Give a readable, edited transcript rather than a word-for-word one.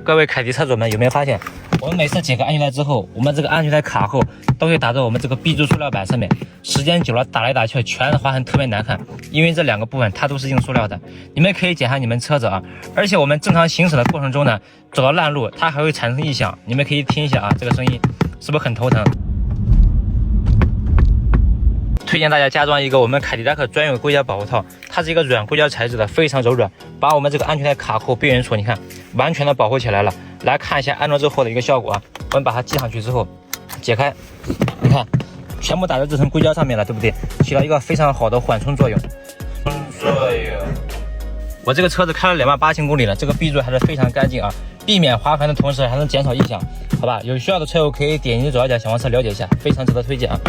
各位凯迪车主们有没有发现，我们每次解开安全带之后，我们这个安全带卡后都会打在我们这个 B 柱塑料板上面，时间久了打来打去全是划痕，特别难看。因为这两个部分它都是硬塑料的，你们可以检查你们车子啊。而且我们正常行驶的过程中呢，走到烂路它还会产生异响，你们可以听一下啊，这个声音是不是很头疼？推荐大家加装一个我们凯迪拉克专用硅胶保护套，它是一个软硅胶材质的，非常柔软，把我们这个安全带卡扣边缘处，你看完全的保护起来了。来看一下安装之后的一个效果啊，我们把它系上去之后，解开，你看全部打在这层硅胶上面了，对不对？起到一个非常好的缓冲作用。我这个车子开了28000公里了，这个 B 柱还是非常干净啊，避免划痕的同时还能减少异响，好吧？有需要的车友可以点击左下角小黄车了解一下，非常值得推荐啊。